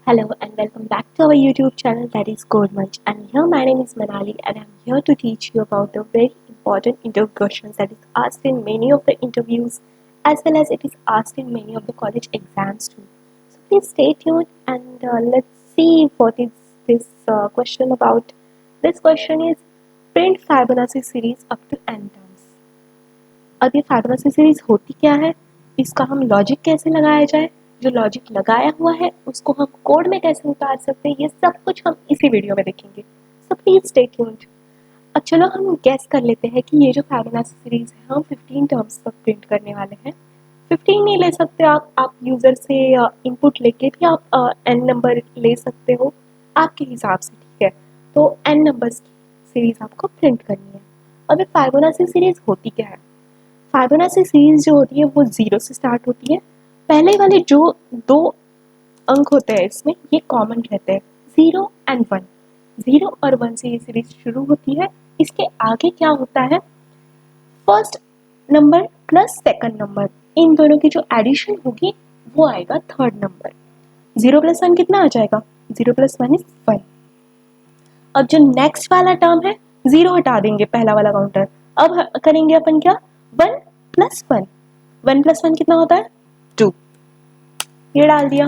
Hello and welcome back to our YouTube channel that is Code Munch, and here my name is Manali and I'm here to teach you about the very important interview questions that is asked in many of the interviews as well as it is asked in many of the college exams too. So please stay tuned and let's see what is this question about. This question is print Fibonacci series up to n terms. अब ये Fibonacci series होती क्या है, इसका हम logic कैसे लगाया जाए, जो लॉजिक लगाया हुआ है उसको हम कोड में कैसे उतार सकते हैं, ये सब कुछ हम इसी वीडियो में देखेंगे। So please stay tuned. अब चलो हम गैस कर लेते हैं कि ये जो Fibonacci सीरीज है हम 15 टर्म्स तक प्रिंट करने वाले हैं। 15 नहीं ले सकते आप यूजर से इनपुट लेके भी आप n नंबर ले सकते हो आपके हिसाब से, ठीक है। तो n नंबर्स की सीरीज आपको प्रिंट करनी है। अब ये Fibonacci सीरीज होती क्या है? Fibonacci सीरीज जो होती है वो 0 से स्टार्ट होती है। पहले वाले जो दो अंक होते हैं इसमें ये कॉमन रहते हैं, 0 एंड 1। 0 और 1 से ये सीरीज शुरू होती है। इसके आगे क्या होता है, first number plus second number, इन दोनों की जो एडिशन होगी वो आएगा थर्ड नंबर। 0 प्लस 1 कितना आ जाएगा? 0 प्लस 1 इज 1। अब जो नेक्स्ट वाला टर्म है, 0 हटा देंगे पहला वाला काउंटर, अब करेंगे अपन क्या, 1 प्लस 1। 1 प्लस 1 कितना होता है? 2। ये डाल दिया।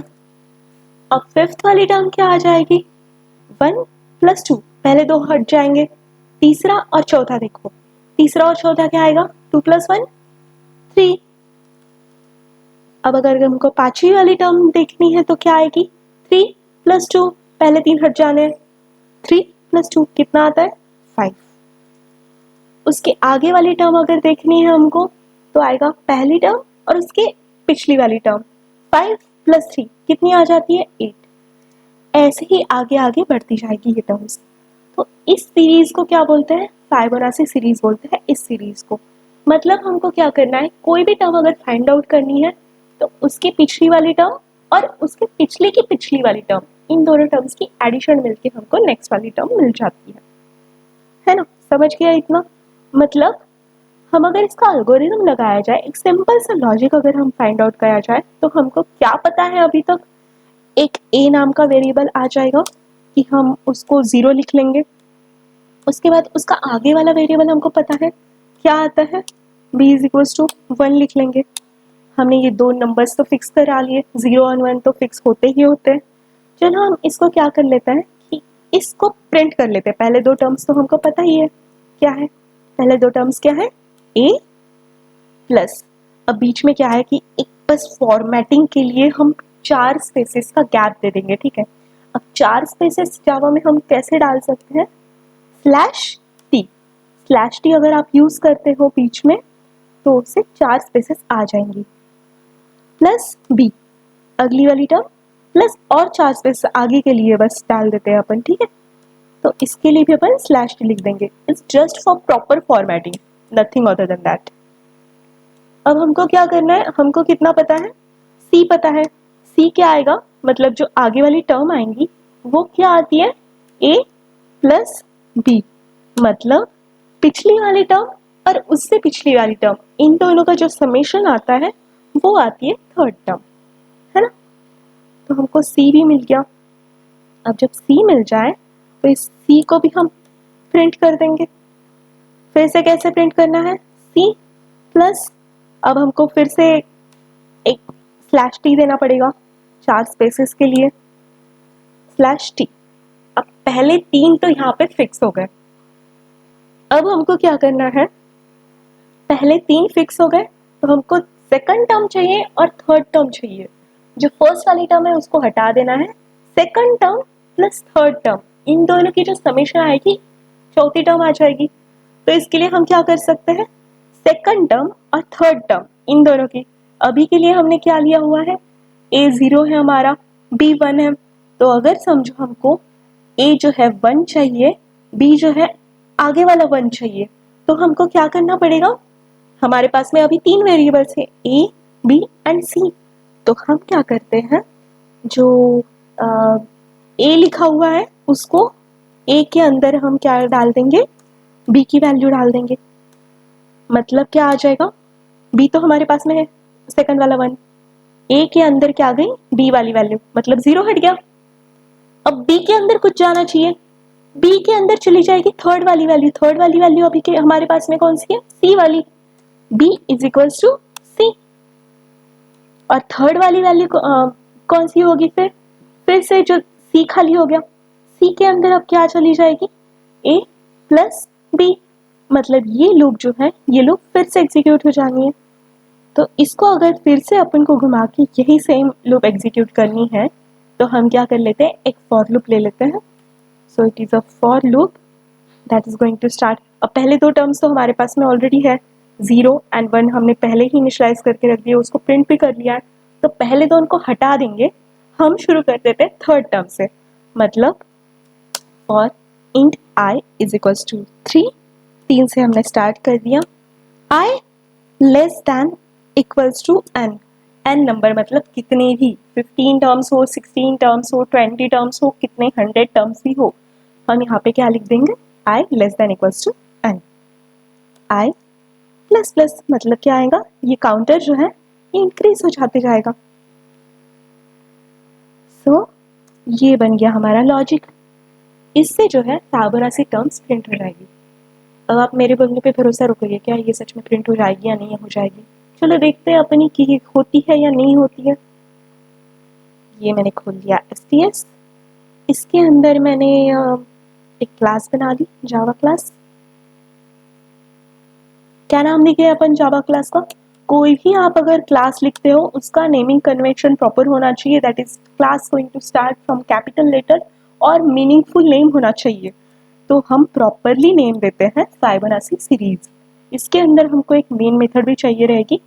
अब फिफ्थ वाली टर्म क्या आ जाएगी? 1 प्लस 2, पहले दो हट जाएंगे। तीसरा और चौथा देखो, तीसरा और चौथा क्या आएगा? 2 प्लस 1 3। अब अगर हमको पांचवी वाली टर्म देखनी है तो क्या आएगी? 3 प्लस 2, पहले 3 हट जाने, 3 प्लस 2 कितना आता है? 5। उसके आगे वाली टर्म अगर देखनी है हमको तो आएगा पहली टर्म और उसके पिछली वाली टर्म, 5 प्लस 3 कितनी आ जाती है? 8। ऐसे ही आगे आगे बढ़ती जाएगी ये टर्म्स। तो इस सीरीज को क्या बोलते हैं? Fibonacci सीरीज बोलते हैं इस सीरीज को। मतलब हमको क्या करना है, कोई भी टर्म अगर फाइंड आउट करनी है तो उसकी पिछली वाली टर्म और उसके पिछले की पिछली वाली टर्म, इन दोनों टर्म्स की एडिशन मिलके हमको नेक्स्ट वाली टर्म मिल जाती है ना। समझ गया इतना? मतलब हम अगर इसका एल्गोरिथम लगाया जाए, एक सिंपल सा लॉजिक अगर हम फाइंड आउट किया जाए तो हमको क्या पता है अभी तक, एक a नाम का वेरिएबल आ जाएगा कि हम उसको 0 लिख लेंगे। उसके बाद उसका आगे वाला वेरिएबल हमको पता है क्या आता है, b इज इक्वल्स टू 1 लिख लेंगे। हमने ये दो नंबर्स तो फिक्स करा लिए, 0 और 1 तो फिक्स होते ही होते हैं। चलो हम इसको क्या कर लेते हैं कि इसको प्रिंट कर लेते हैं। पहले दो टर्म्स तो हमको पता ही है क्या है, पहले दो टर्म्स क्या है? a प्लस, अब बीच में क्या है कि एक बस फॉर्मेटिंग के लिए हम 4 स्पेसेस का गैप दे देंगे, ठीक है। अब 4 स्पेसेस जावा में हम कैसे डाल सकते हैं? स्लैश टी अगर आप यूज करते हो बीच में तो उससे 4 स्पेसेस आ जाएंगी, प्लस बी अगली वाली टर्म, प्लस और 4 स्पेस आगे के लिए बस डाल देते हैं अपन, ठीक है। तो इसके लिए भी अपन स्लैश टी लिख देंगे। It's just for proper formatting, nothing other than that. अब हमको क्या करना है, हमको कितना पता है? सी पता है। सी क्या आएगा, मतलब जो आगे वाली टर्म आएंगी वो क्या आती है? ए प्लस बी, मतलब पिछली वाली टर्म और उससे पिछली वाली टर्म, इन दोनों का जो समेशन आता है वो आती है थर्ड टर्म, है ना। तो हमको सी भी मिल गया। अब जब सी मिल जाए तो इस सी को भी हम प्रिंट कर देंगे। फिर से कैसे प्रिंट करना है? सी प्लस, अब हमको फिर से एक स्लैश टी देना पड़ेगा 4 स्पेसेस के लिए, स्लैश टी। अब पहले 3 तो यहाँ पे फिक्स हो गए। अब हमको क्या करना है, पहले 3 फिक्स हो गए तो हमको सेकंड टर्म चाहिए और थर्ड टर्म चाहिए। जो फर्स्ट वाली टर्म है उसको हटा देना है, second term plus third term, इन दोनों की जो समेशन आएगी चौथी टर्म आ जाएगी। तो इसके लिए हम क्या कर सकते हैं, सेकंड टर्म और थर्ड टर्म इन दोनों की, अभी के लिए हमने क्या लिया हुआ है, a 0 है हमारा, b 1 है। तो अगर समझो हमको a जो है 1 चाहिए, b जो है आगे वाला 1 चाहिए, तो हमको क्या करना पड़ेगा, हमारे पास में अभी 3 वेरिएबल्स है a, b एंड c। तो हम क्या करते हैं, जो a लिखा हुआ है उसको a के अंदर हम क्या डाल देंगे, b की वैल्यू डाल देंगे। मतलब क्या आ जाएगा, b तो हमारे पास में है सेकंड वाला 1, a के अंदर क्या आ गई, b वाली वैल्यू, मतलब 0 हट गया। अब बी के अंदर कुछ जाना चाहिए, बी के अंदर चली जाएगी थर्ड वाली वैल्यू, थर्ड वाली वैल्यू अभी के हमारे पास में कौन सी है, सी वाली, बी इज इक्वल्स टू सी। और थर्ड वाली वैल्यू कौन सी होगी, फिर से जो सी खाली हो गया, सी के अंदर अब क्या चली जाएगी, ए प्लस बी, मतलब ये लूप जो है ये लूप फिर से एग्जीक्यूट हो जानी है। तो इसको अगर फिर से अपन को घुमा के यही सेम लूप एग्जीक्यूट करनी है तो हम क्या कर लेते हैं, एक फॉर लूप ले लेते हैं। So it is a for loop that is going to start. अब पहले दो टर्म्स तो हमारे पास में ऑलरेडी है, 0 एंड 1 हमने पहले ही इनिशियलाइज करके रख दिया, उसको प्रिंट भी कर लिया है, तो पहले तो उनको हटा देंगे, हम शुरू कर देते हैं थर्ड टर्म से, मतलब for int i is equals to 3, 3 से हमने स्टार्ट कर दिया, i less than equals to n, n number मतलब कितने भी, 15 टर्म्स हो, 16 टर्म्स हो, 20 टर्म्स हो, कितने 100 टर्म्स भी हो, हम यहाँ पे क्या लिख देंगे, i less than equals to n. I plus plus मतलब क्या आएगा, ये काउंटर जो है ये इंक्रीज हो जाते जाएगा। सो ये बन गया हमारा लॉजिक, इससे जो है ताबरासी टर्म्स प्रिंट हो जाएगी। अब आप मेरे बोलने पे भरोसा रखोगे क्या, ये सच में प्रिंट हो जाएगी या नहीं हो जाएगी, चलो देखते हैं अपनी की होती है या नहीं होती है। ये मैंने खोल लिया STS, इसके अंदर मैंने एक क्लास बना ली, जावा क्लास। क्या नाम लिखे अपन जावा क्लास का, कोई भी आप अगर क्लास लिखते हो उसका नेमिंग कन्वेंशन प्रॉपर होना चाहिए, that is class going to start from capital letter और मीनिंगफुल नेम होना चाहिए। तो हम प्रॉपरली नेम देते हैं फाइबोनाची सीरीज। इसके अंदर हमको एक मेन मेथड भी चाहिए रहेगी,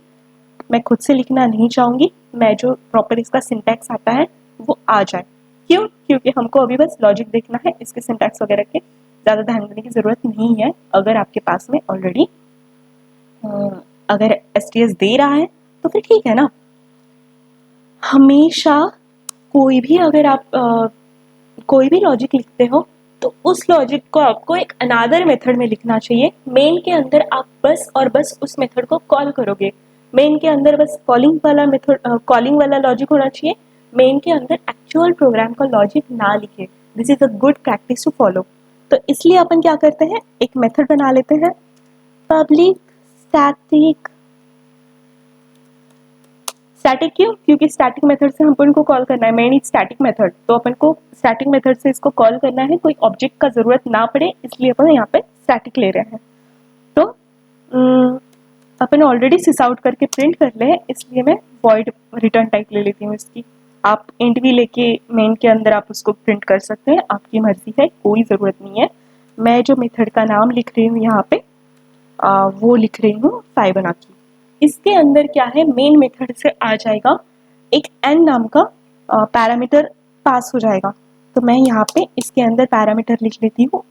मैं खुद से लिखना नहीं चाहूँगी, मैं जो प्रॉपर इसका सिंटैक्स आता है वो आ जाए। क्यों, क्योंकि हमको अभी बस लॉजिक देखना है, इसके सिंटैक्स वगैरह के ज़्यादा ध्यान देने की ज़रूरत नहीं है। अगर आपके पास में ऑलरेडी अगर STS दे रहा है तो फिर ठीक है ना। हमेशा कोई भी अगर आप कोई भी लॉजिक लिखते हो तो उस लॉजिक को आपको एक अनादर मेथड में लिखना चाहिए। मेन के अंदर आप बस और बस उस मेथड को कॉल करोगे, मेन के अंदर बस कॉलिंग वाला मेथड, कॉलिंग वाला लॉजिक होना चाहिए, मेन के अंदर एक्चुअल प्रोग्राम का लॉजिक ना लिखे। This is a good practice to follow. तो इसलिए अपन क्या करते हैं, एक मेथड बना लेते हैं, पब्लिक स्टैटिक। स्टैटिक क्यों, क्योंकि स्टैटिक मेथड से हमको इनको कॉल करना है, मेन स्टैटिक मेथड, तो अपन को स्टैटिक मेथड से इसको कॉल करना है, कोई ऑब्जेक्ट का जरूरत ना पड़े, इसलिए अपन यहाँ पे स्टैटिक ले रहे हैं। तो अपन ऑलरेडी सिस आउट करके प्रिंट कर ले, इसलिए मैं वॉइड रिटर्न टाइप ले लेती हूँ इसकी। आप इंट भी लेके मेन के अंदर आप उसको प्रिंट कर सकते हैं, आपकी मर्जी है, कोई ज़रूरत नहीं है। मैं जो मेथड का नाम लिख रही हूँ यहाँ पे वो लिख रही हूँ फाइबोनाची। इसके अंदर क्या है, मेन मेथड से आ जाएगा एक एन नाम का पैरामीटर पास हो जाएगा, तो मैं यहाँ पे इसके अंदर पैरामीटर लिख लेती हूँ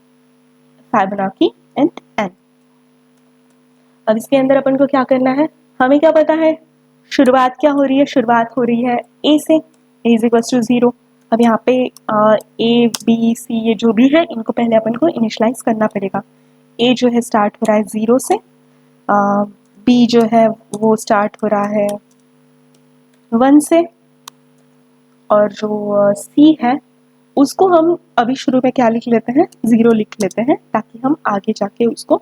फाइबोनाची एंड एन। अब इसके अंदर अपन को क्या करना है, हमें क्या पता है शुरुआत क्या हो रही है, शुरुआत हो रही है ए से, ए इज इक्वल्स टू 0। अब यहाँ पे ए बी सी ये जो भी है इनको पहले अपन को इनिशलाइज करना पड़ेगा। ए जो है स्टार्ट हो रहा है 0 से, बी जो है वो स्टार्ट हो रहा है 1 से, और जो सी है उसको हम अभी शुरू में क्या लिख लेते हैं, 0 लिख लेते हैं, ताकि हम आगे जाके उसको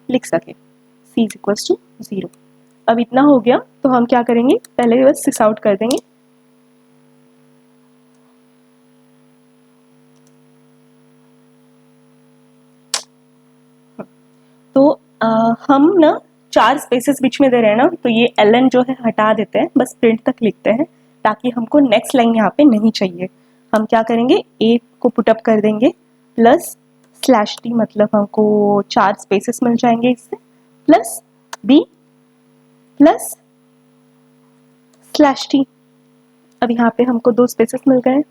लिख सके, सी इज इक्वल्स टू 0। अब इतना हो गया तो हम क्या करेंगे, पहले बस सिस आउट कर देंगे। तो हम ना 4 स्पेसेस बीच में दे रहे हैं ना, तो ये ln जो है हटा देते हैं, बस प्रिंट तक लिखते हैं, ताकि हमको नेक्स्ट लाइन यहाँ पे नहीं चाहिए। हम क्या करेंगे, ए को पुटअप कर देंगे प्लस स्लैश टी, मतलब हमको 4 स्पेसेस मिल जाएंगे इससे, plus b plus slash t. अब यहाँ पे हमको 2 स्पेसेस मिल गए,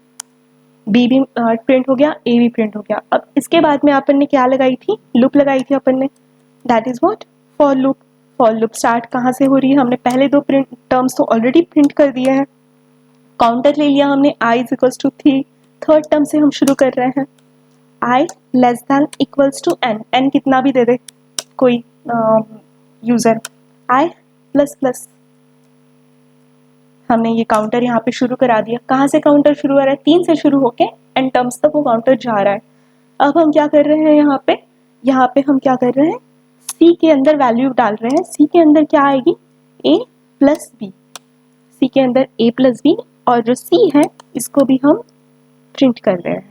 बी भी प्रिंट हो गया, ए भी प्रिंट हो गया। अब इसके बाद में अपन ने क्या लगाई थी, लूप लगाई थी अपन ने, that is what, for loop. For loop start कहाँ से हो रही है, हमने पहले 2 प्रिंट टर्म्स तो ऑलरेडी प्रिंट कर दिए हैं, काउंटर ले लिया हमने, i is equals to 3, third term से हम शुरू कर रहे हैं, i less than equals to n, n कितना भी दे दे कोई यूजर, आई प्लस प्लस, हमने ये काउंटर यहाँ पे शुरू करा दिया। कहाँ से काउंटर शुरू हो रहा है? 3 से शुरू होके एन टर्म्स तक वो काउंटर जा रहा है। अब हम क्या कर रहे हैं यहाँ पे हम क्या कर रहे हैं, सी के अंदर वैल्यू डाल रहे हैं। सी के अंदर क्या आएगी? ए प्लस बी। सी के अंदर ए प्लस बी, और जो सी है इसको भी हम प्रिंट कर रहे हैं।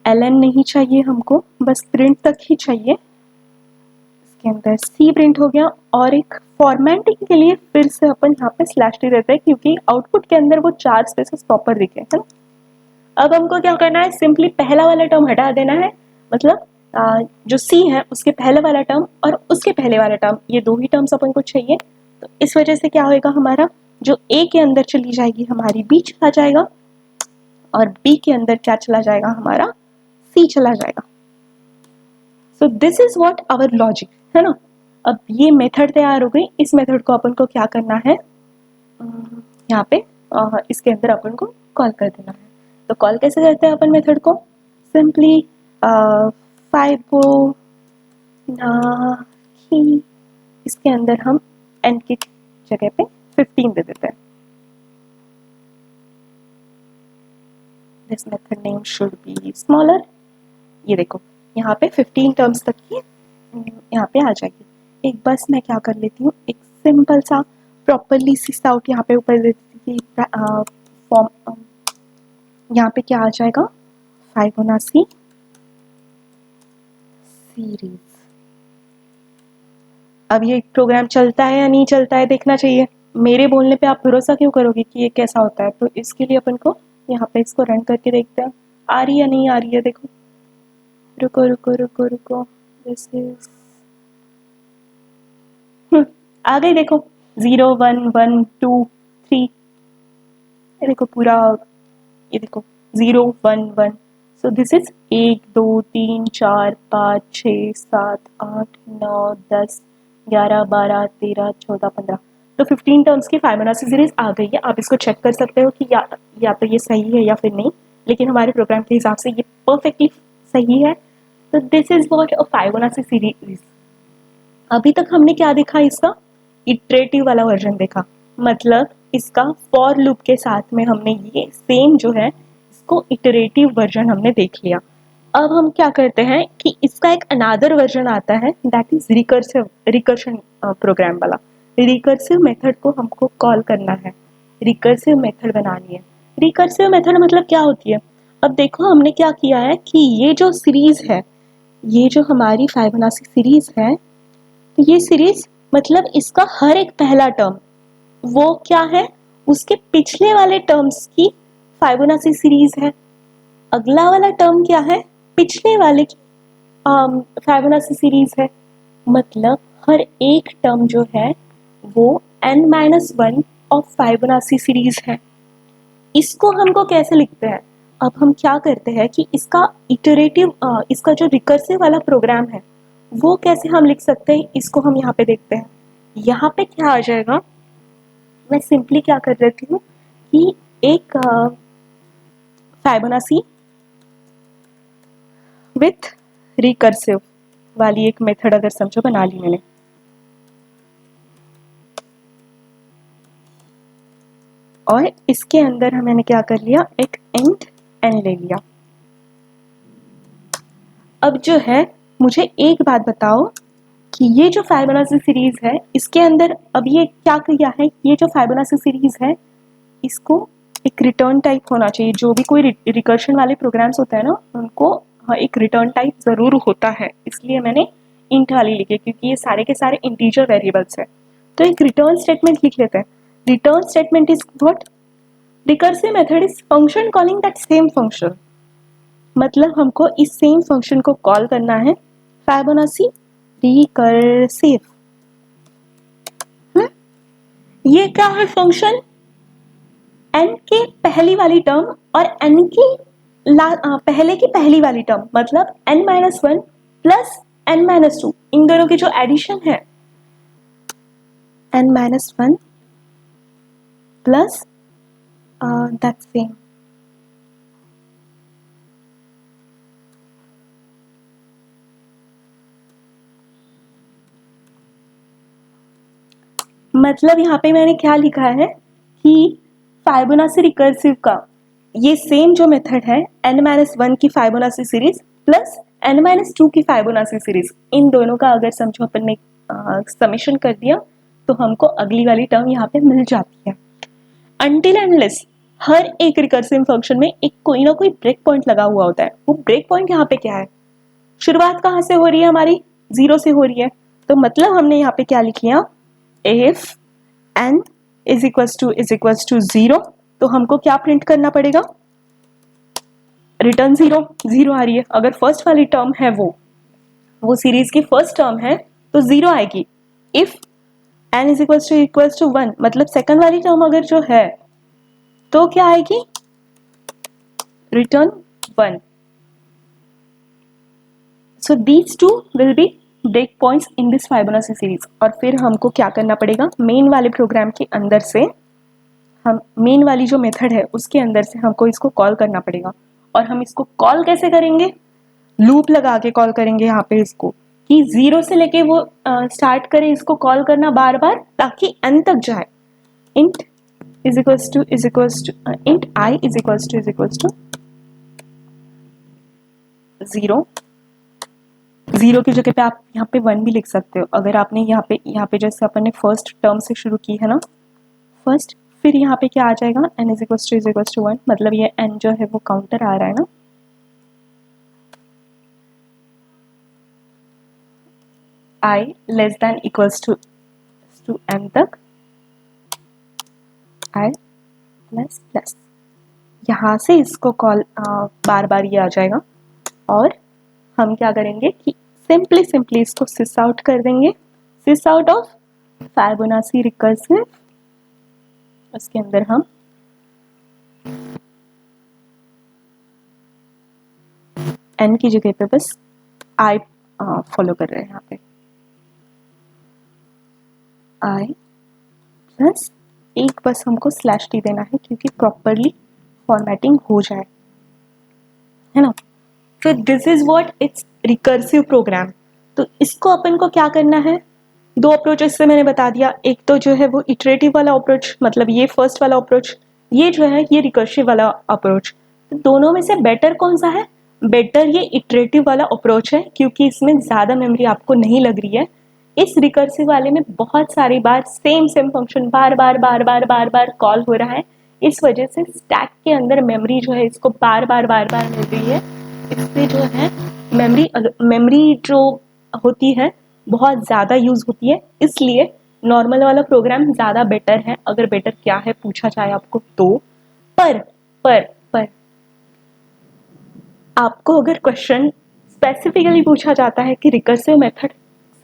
ln नहीं चाहिए हमको, बस प्रिंट तक ही चाहिए। इसके अंदर सी प्रिंट हो गया, और एक फॉर्मेटिंग के लिए फिर से अपन यहाँ पे स्लैश टी रहते हैं, क्योंकि आउटपुट के अंदर वो 4 स्पेसेस प्रॉपर दिखे, है ना। अब हमको क्या करना है, सिंपली पहला वाला टर्म हटा देना है। मतलब जो सी है उसके पहले वाला टर्म और उसके पहले वाला टर्म, ये 2 ही टर्म्स अपन को चाहिए। तो इस वजह से क्या होएगा, हमारा जो ए के अंदर चली जाएगी हमारी बी चला जाएगा, और बी के अंदर क्या चला जाएगा, हमारा सी चला जाएगा। So this is what our logic, है ना। अब ये मेथड तैयार हो गई। इस मेथड को अपन को क्या करना है, यहाँ पे इसके अंदर अपन को कॉल कर देना है। तो कॉल कैसे करते हैं अपन मेथड को? सिंपली फाइबोनाची, इसके अंदर हम n की जगह पे 15 दे देते हैं। This method name should be smaller. ये देखो यहाँ पे 15 टर्म्स तक की यहाँ पे आ जाएगी। एक बस मैं क्या कर लेती हूँ, एक सिंपल सा प्रॉपरली सिस आउट यहाँ पे ऊपर देती थी फॉर्म। यहाँ पे क्या आ जाएगा, फाइबोनाची सीरीज। अब ये प्रोग्राम चलता है या नहीं चलता है देखना चाहिए। मेरे बोलने पे आप भरोसा क्यों करोगे कि ये कैसा होता है? तो इसके लिए अपन को यहाँ पे इसको रन करके देखते हैं, आ रही है नहीं आ रही है। देखो, रुको रुको रुको रुको, दिस इज आ गई। देखो 0 1 1 2 3, ये देखो पूरा, ये देखो 0 1 1। सो दिस इज 1 2 3 4 5 6 7 8 9 10 11 12 13 14 15। तो 15 टर्म्स की फाइबोनाची सीरीज आ गई है। आप इसको चेक कर सकते हो कि या तो ये सही है या फिर नहीं, लेकिन हमारे प्रोग्राम के हिसाब से ये परफेक्टली सही है। तो this is what a Fibonacci series. अभी तक हमने क्या देखा, इसका इटरेटिव वाला वर्जन देखा। मतलब इसका फॉर लूप के साथ में हमने ये सेम जो है इसको इटरेटिव वर्जन हमने देख लिया। अब हम क्या करते हैं कि इसका एक अनादर वर्जन आता है, दैट इज रिकर्शन प्रोग्राम वाला। रिकर्सिव मेथड को हमको कॉल करना है, रिकर्सिव मेथड बनानी है। रिकर्सिव मेथड मतलब क्या होती है? अब देखो हमने क्या किया है कि ये जो सीरीज है, ये जो हमारी फाइबोनाची सीरीज है, तो ये सीरीज मतलब इसका हर एक पहला टर्म वो क्या है, उसके पिछले वाले टर्म्स की फाइबोनाची सीरीज है। अगला वाला टर्म क्या है, पिछले वाले की फाइबोनाची सीरीज है। मतलब हर एक टर्म जो है वो n-1 ऑफ फाइबोनाची सीरीज है। इसको हमको कैसे लिखते हैं? अब हम क्या करते हैं कि इसका इटरेटिव इसका जो रिकर्सिव वाला प्रोग्राम है वो कैसे हम लिख सकते हैं, इसको हम यहाँ पे देखते हैं। यहाँ पे क्या आ जाएगा, मैं सिंपली क्या कर देती हूँ कि एक फाइबोनाची विथ रिकर्सिव वाली एक मेथड अगर समझो बना ली मैंने, और इसके अंदर मैंने क्या कर लिया, एक इंट n ले लिया। अब जो है मुझे एक बात बताओ कि ये जो फाइबोनाची सीरीज है इसके अंदर अब ये क्या किया है, ये जो फाइबोनाची सीरीज है इसको एक रिटर्न टाइप होना चाहिए। जो भी कोई रिकर्शन वाले प्रोग्राम्स होते हैं ना उनको एक रिटर्न टाइप जरूर होता है, इसलिए मैंने इंट वाली लिखी, क्योंकि ये सारे के सारे इंटीजर वेरिएबल्स है। तो एक रिटर्न स्टेटमेंट लिख लेते हैं। Return statement is what, recursive method is function calling that same function. मतलब हमको इस सेम फंक्शन को कॉल करना है, फाइबोनाची रिकर्सिव। ये क्या है फंक्शन, n के पहली वाली टर्म और n की पहले की पहली वाली टर्म, मतलब n-1 प्लस n-2, इन दोनों की जो एडिशन है n-1 प्लस दैट सेम मतलब यहाँ पे मैंने क्या लिखा है कि फाइबोनाची रिकर्सिव का ये सेम जो मेथड है n-1 की फाइबोनाची सीरीज प्लस n-2 की फाइबोनाची सीरीज, इन दोनों का अगर समझो अपन ने समेशन कर दिया तो हमको अगली वाली टर्म यहाँ पे मिल जाती है। अनटिल एंडलेस हर एक रिकर्सिव फंक्शन में एक कोई ना कोई ब्रेक पॉइंट लगा हुआ होता है। वो ब्रेक पॉइंट यहाँ पे क्या है, शुरुआत कहाँ से हो रही है हमारी, 0 से हो रही है। तो मतलब हमने यहाँ पे क्या लिख लिया, if n is equals to 0 तो हमको क्या प्रिंट करना पड़ेगा, रिटर्न 0, 0 आ रही है। अगर फर्स्ट वाली टर्म है वो सीरीज की फर्स्ट टर्म है तो 0 आएगी। If n is equals to 1 मतलब सेकंड वाली टर्म अगर जो है तो क्या आएगी, return 1। So these two will be break points in this Fibonacci series. और फिर हमको क्या करना पड़ेगा, मेन वाले प्रोग्राम के अंदर से हम मेन वाली जो मेथड है उसके अंदर से हमको इसको कॉल करना पड़ेगा। और हम इसको कॉल कैसे करेंगे, लूप लगा के कॉल करेंगे यहाँ पे इसको, कि 0 से लेके वो स्टार्ट करें इसको कॉल करना बार बार ताकि n तक जाए। int is equals to int I is equals to 0। 0 की जगह पे आप यहाँ पे 1 भी लिख सकते हो। अगर आपने यहाँ पे जैसे अपन ने फर्स्ट टर्म से शुरू की है ना, फर्स्ट, फिर यहाँ पे क्या आ जाएगा, n इज इक्वल्स टू 1 मतलब ये n जो है वो काउंटर आ रहा है ना, I less than equals to m तक I प्लस प्लस, यहाँ से इसको कॉल बार बार ये आ जाएगा। और हम क्या करेंगे कि सिंपली इसको सिस आउट कर देंगे, सिस आउट ऑफ फाइबोनाची रिकर्सिव। उसके अंदर हम n की जगह पे बस I फॉलो कर रहे हैं, यहाँ पे I प्लस एक बस हमको स्लैश टी देना है क्योंकि प्रॉपरली फॉर्मेटिंग हो जाए, है ना। तो this is what it's recursive program. तो इसको अपन को क्या करना है, दो अप्रोचेस से मैंने बता दिया। एक तो जो है वो इटरेटिव वाला अप्रोच, मतलब ये फर्स्ट वाला अप्रोच, ये जो है ये रिकर्सिव वाला अप्रोच। तो दोनों में से बेटर कौन सा है, बेटर ये इटरेटिव वाला अप्रोच है क्योंकि इसमें ज़्यादा मेमोरी आपको नहीं लग रही है। इस रिकर्सिव वाले में बहुत सारी बार सेम फंक्शन बार बार कॉल हो रहा है, इस वजह से स्टैक के अंदर मेमोरी जो है इसको बार बार मिल रही है। इससे जो है मेमोरी जो होती है बहुत ज़्यादा यूज़ होती है, इसलिए नॉर्मल वाला प्रोग्राम ज़्यादा बेटर है। अगर बेटर क्या है पूछा जाए आपको तो, पर आपको अगर क्वेश्चन स्पेसिफिकली पूछा जाता है कि रिकर्सिव मेथड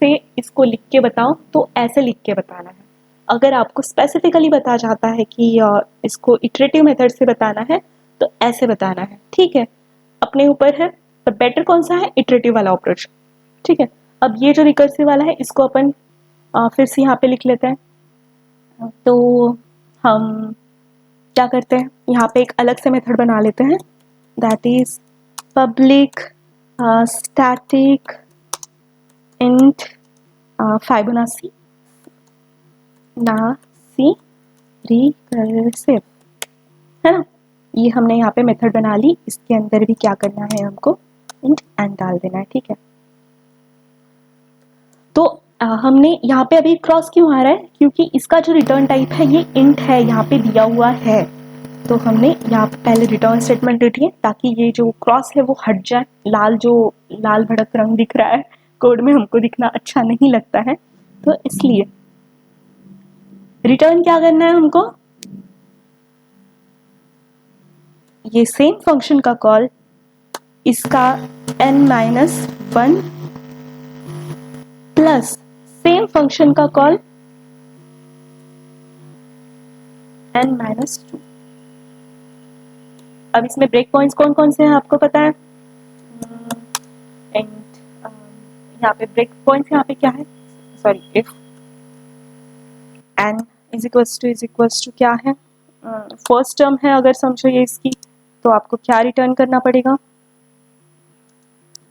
से इसको लिख के बताओ तो ऐसे लिख के बताना है। अगर आपको स्पेसिफिकली बताया जाता है कि इसको इटरेटिव मेथड से बताना है तो ऐसे बताना है, ठीक है, अपने ऊपर है। पर बेटर कौन सा है, इटरेटिव वाला अप्रोच, ठीक है। अब ये जो रिकर्सिव वाला है इसको अपन फिर से यहाँ पे लिख लेते हैं। तो हम क्या करते हैं, यहाँ पे एक अलग से मेथड बना लेते हैं, that is public static int Fibonacci recursive, है ना। ये हमने यहाँ पे मेथड बना ली, इसके अंदर भी क्या करना है, हमको इंट n डाल देना है, ठीक है। तो हमने यहाँ पे अभी क्रॉस क्यों आ रहा है, क्योंकि इसका जो रिटर्न टाइप है ये इंट है, यहाँ पे दिया हुआ है। तो हमने यहाँ पे पहले रिटर्न स्टेटमेंट लिखी है ताकि ये जो क्रॉस है वो हट जाए। लाल भड़क रंग दिख रहा है कोड में, हमको दिखना अच्छा नहीं लगता है, तो इसलिए रिटर्न क्या करना है हमको, ये सेम फंक्शन का कॉल, इसका n-1 प्लस सेम फंक्शन का कॉल n-2। अब इसमें ब्रेक पॉइंट्स कौन कौन से हैं आपको पता है, यहाँ पे ब्रेक पॉइंट्स यहाँ पे क्या है, sorry, if n is equals to क्या है, फर्स्ट टर्म है अगर समझो ये इसकी, तो आपको क्या रिटर्न करना पड़ेगा,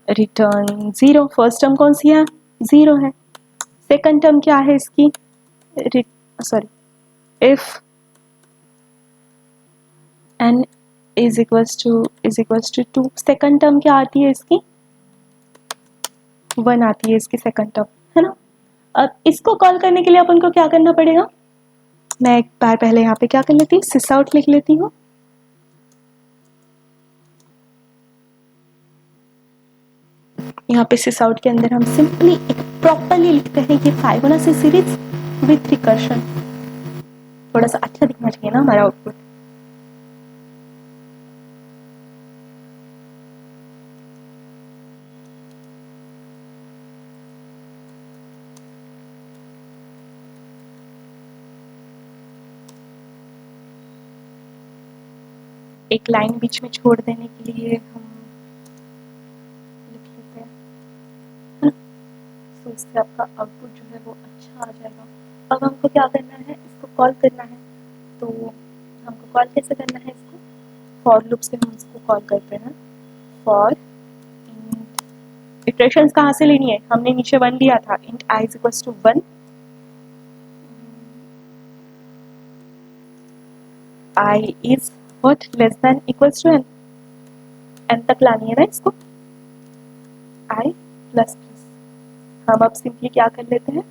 रिटर्न 0। फर्स्ट टर्म कौन सी है, 0 है। सेकंड टर्म क्या है इसकी, sorry, if n is equals to 2, second term क्या आती है इसकी, 1 आती है इसकी सेकंड टर्म, है ना। अब इसको कॉल करने के लिए अपन को क्या करना पड़ेगा, मैं एक बार पहले यहाँ पे क्या कर लेती हूँ, सिस आउट लिख लेती हूँ। यहाँ पे सिस आउट के अंदर हम सिंपली एक प्रॉपरली लिखते हैं ये फाइबोनाची सीरीज विथ रिकर्शन। थोड़ा सा अच्छा दिखना चाहिए ना हमारा आउटपुट। एक लाइन बीच में छोड़ देने के लिए हम लिख लेते हैं, है ना। तो इससे आपका आउटपुट जो है वो अच्छा आ जाएगा। अब हमको क्या करना है, इसको कॉल करना है। तो हमको कॉल कैसे करना है इसको, फॉर लूप से हम इसको कॉल करते हैं। फॉर इटरेशंस कहाँ से लेनी है, हमने नीचे 1 लिया था, int i is equals to 1, i is what less than equals to n, n तक लानी है ना इसको, i प्लस प्लस। हम अब सिंपली क्या कर लेते हैं,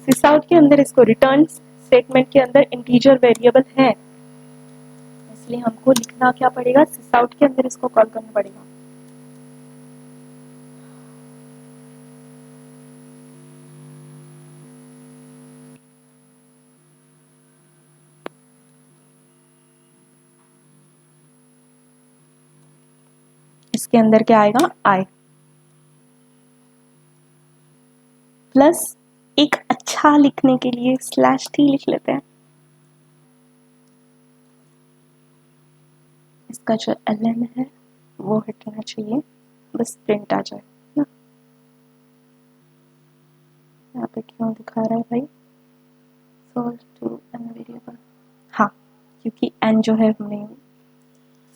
सिस आउट के अंदर इसको रिटर्न स्टेटमेंट के अंदर इंटीजर वेरिएबल है, इसलिए हमको लिखना क्या पड़ेगा, सिस आउट के अंदर इसको कॉल करना पड़ेगा। इसके अंदर क्या आएगा, i प्लस एक अच्छा लिखने के लिए स्लैश t लिख लेते हैं। इसका जो ln है वो हटना चाहिए, बस प्रिंट आ जाए ना। यहाँ पे क्यों दिखा रहा है भाई, सॉल्व टू n वेरिएबल, हाँ क्योंकि n जो है हमने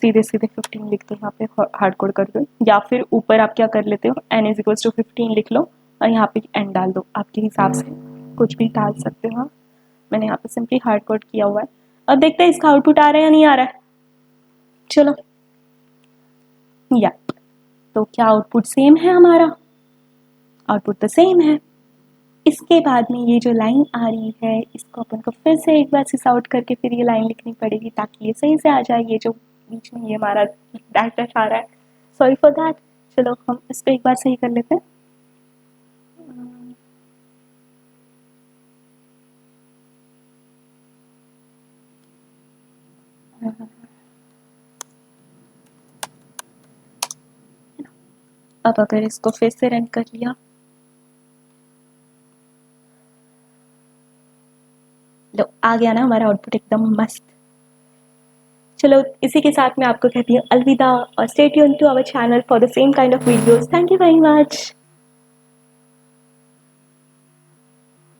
सीधे 15 लिख दो यहाँ पे हार्ड कोड कर दो, या फिर ऊपर आप क्या कर लेते हो, n इज इक्वल्स टू 15 लिख लो और यहाँ पे n डाल दो, आपके हिसाब से कुछ भी डाल सकते हो। मैंने यहाँ पे सिंपली हार्ड कोड किया हुआ है। अब देखते हैं इसका आउटपुट आ रहा है या नहीं आ रहा है। चलो या तो क्या आउटपुट सेम है हमारा, आउटपुट तो सेम है। इसके बाद में ये जो लाइन आ रही है इसको अपन को फिर से एक बार सिस आउट करके फिर ये लाइन लिखनी पड़ेगी ताकि ये सही से आ जाए। ये जो बीच में ये हमारा डैश डैश आ रहा है, सॉरी फॉर दैट। चलो हम इसको एक बार सही कर लेते हैं। अब अगर इसको फिर से रन कर लिया, लो आ गया ना हमारा आउटपुट एकदम मस्त। चलो इसी के साथ मैं आपको कहती हूँ अलविदा और stay tuned to our channel for the same kind of videos. Thank you very much.